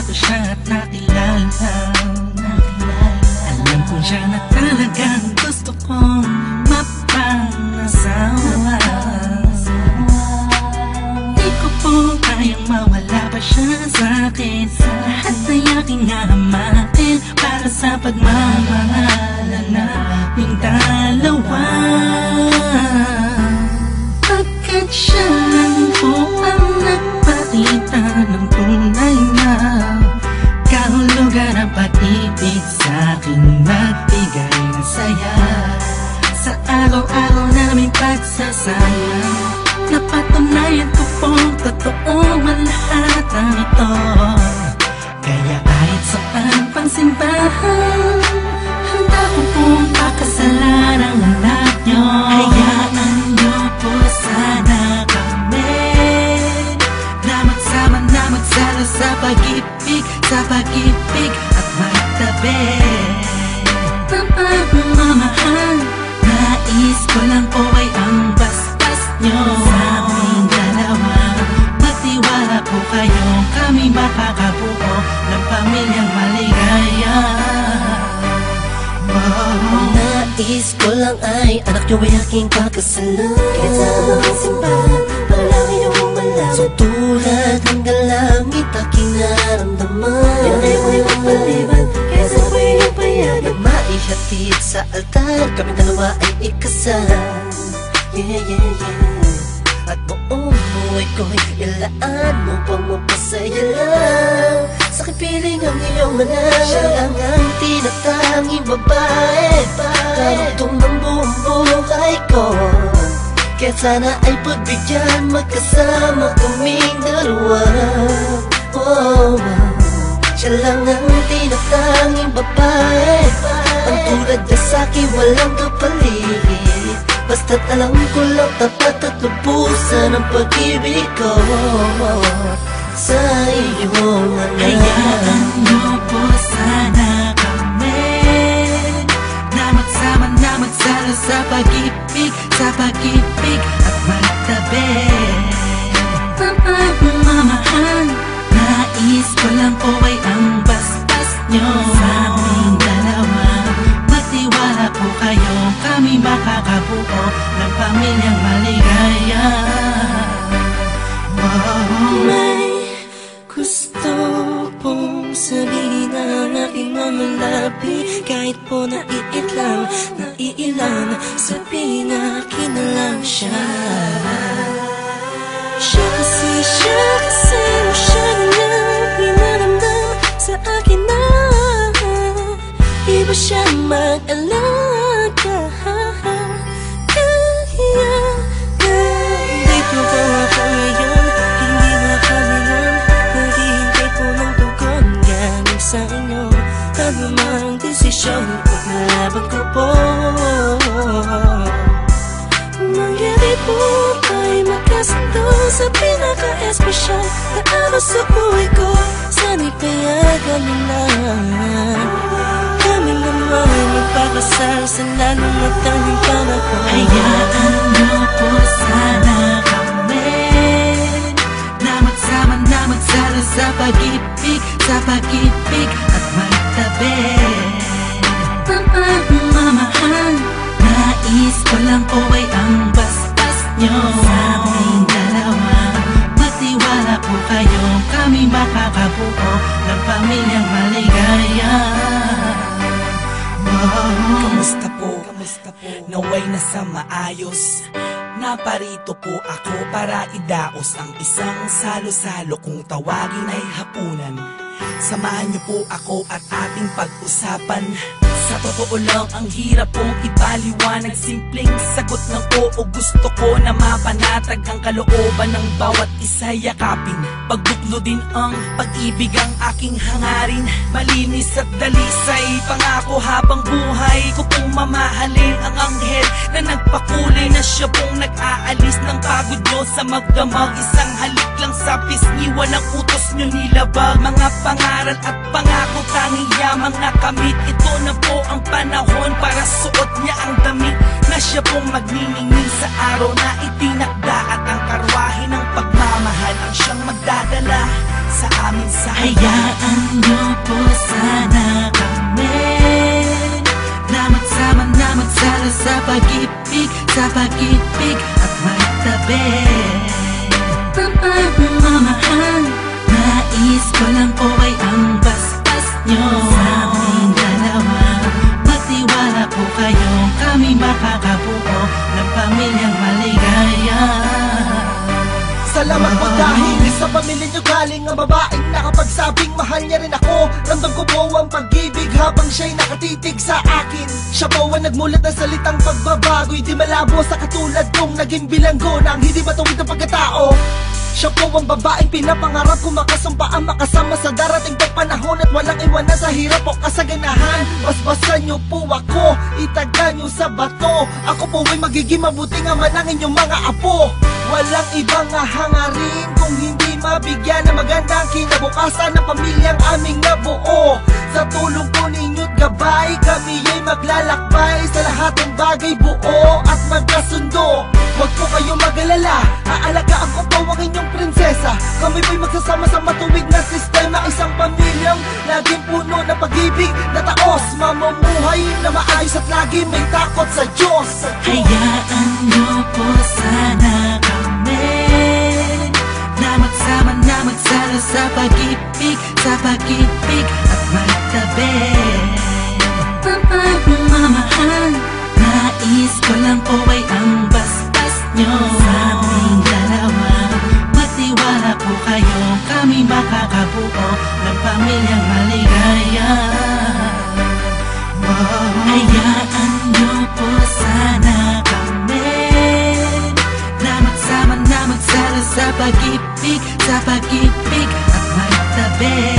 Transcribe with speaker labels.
Speaker 1: ako siya at nakilala. Alam ko siya na talagang gusto kong mapangasawa. Di ko po kayang mawala pa siya sa'kin. Lahat ay aking hahamakin para sa pagmamahalan naming dalawa. Pagkat siya lang po ang nagpakita ng tunay na kahulugan ng pag-ibig sa'king magbigay ng saya sa araw-araw naming pagsasama. Napatunayan ko pong totoo ang lahat ng ito. Kaya kahit saan pang simbahan, handa ko pong pakasalan ang anak nyo. Hayaan nyo po sana kami na magsama na magsalo sa pag-ibig at magtabi ng pagmamahal. Nais ko lang po ay ang basbas nyo sa aming dalawa. Magtiwala po kayo, kami makakabuo ng pamilyang maligaya.
Speaker 2: Nais ko lang ay anak nyo ay aking pagkasalan. Kahit saan ang simbahan, palagi nyo malaman. So tulad hanggang langit aking naramdaman. Yan ay may magpaliban, kaya sa inyong payagan. Maihatid sa altar, kami dalawa ay ikasal. Yeah, yeah, yeah. At buong buhay ko'y ilaan mo pang mapasaya lang. Sa kipiling ang iyong anak, siya lang ang tinatanging babae. Karugtong ng buong buhay ko, kaya sana ay pagbigyan magkasama kaming dalawa. Oh, siya lang ang tinatanging babae. Ang tulad niya sa'kin walang kapalit. Basta't alam ko lang tapat at lubusan ang pag-ibig ko sa iyong anak.
Speaker 1: Hayaan nyo po sana kami na magsama na magsalo sa pag-ibig at magtabi ng pagmamahal. Nais ko lang po ay ang basbas nyo sa aming dalawa. Magtiwala po kayo, kami makakabuo ng pamilyang maligaya.
Speaker 2: May gusto pong sabihin ang aking mga labi. Kahit po naiilang, sabihin akin na lang siya. Siya kasi siya na pinaramdam sa akin na iba siya mag-alaga. Dito ba ako ngayon? Hindi makalimutan. Naghihintay po ng tugon galing sa inyo. Ano mang desisyon, paglalaban ko po. Mangyari po ay magkasundo sa pinaka-espesyal na araw sa buhay ko. Sana'y payagan mo na kami naman magpakasal sa lalong matanging panahon.
Speaker 1: Hayaan nyo po sana kami na magsama na magsalo sa pag-ibig at magtabi ng pagmamahal. Nais ko lang po ay ang basbas nyo sa aming dalawa. Magtiwala po kayo, kami makakabuo ng pamilyang maligaya.
Speaker 3: Kamusta po? Naway nasa maayos. Naparito po ako para idaos ang isang salo-salo kung tawagin ay hapunan. Samahan niyo po ako at ating pag-usapan. Sa totoo lang ang hirap pong ipaliwanag. Simpleng sagot ng oo, gusto ko na mapanatag ang kalooban ng bawat isa yakapin. Pagbuklo din ang pag-ibig ang aking hangarin. Malinis at dalisay, pangako habang buhay ko pong mamahalin ang anghel na nagpakulay na siya pong nag-aalis ng pagod nyo sa magdamag. Isang halik lang sa pisngi, walang utos nyo nilabag. Mga pangaral at pangako tanging yamang nakamit. Ito na po ang panahon para suot niya ang damit na siya pong magniningning sa araw na itinakda. At ang karwahe ng pagmamahal ang siyang magdadala sa amin sa
Speaker 1: hayaan niyo po sana kami na magsama na magsalo sa pag-ibig, sa pag-ibig at magtabi. Mamahal, nais ko lang po ay ang basbas nyo sa aming dalawa. Magtiwala po kayo, kami makakabuo ng pamilyang maligaya.
Speaker 4: Salamat po dahil sa pamilya nyo galing ang babaeng nakapagsabing mahal niya rin ako. Ramdam ko po ang pag-ibig habang siya'y nakatitig sa akin. Siya po ang nagmulat ng salitang pagbabago'y di malabo sa katulad kong naging bilanggo ng hindi matuwid ang pagkatao. Siya po ang babaeng pinapangarap ko, makasumpa ang makasama sa darating pang panahon at walang iwanan sa hirap o kasaganahan. Basbasan niyo po ako, itaga niyo sa bato. Ako po ay magiging mabuting ama ng inyong mga apo. Walang ibang hangarin kung hindi mabigyan ng magandang kinabukasan ng pamilyang aming nabuo. Sa tulong po ninyo't gabay, kami ay maglalakbay sa lahat ng bagay, buo at magkasundo. Huwag po kayong mag-alala, aalagaan ko po ang inyong prinsesa. Kami po'y magsasama sa matuwid na sistema, isang pamilyang laging puno ng pag-ibig na taos, mamumuhay na maayos at lagi may takot sa Diyos.
Speaker 1: Hayaan niyo po sana kami na magsama na magsalo sa pag-ibig, sa pag-ibig at magtabi. Mamahal, nais ko lang po ay ang basbas nyo sa aming dalawa. Magtiwala po kayo, kami makakabuo ng pamilyang maligaya. Hayaan niyo po sana kami na magsama na magsalo sa pag-ibig, sa pag-ibig at magtabi.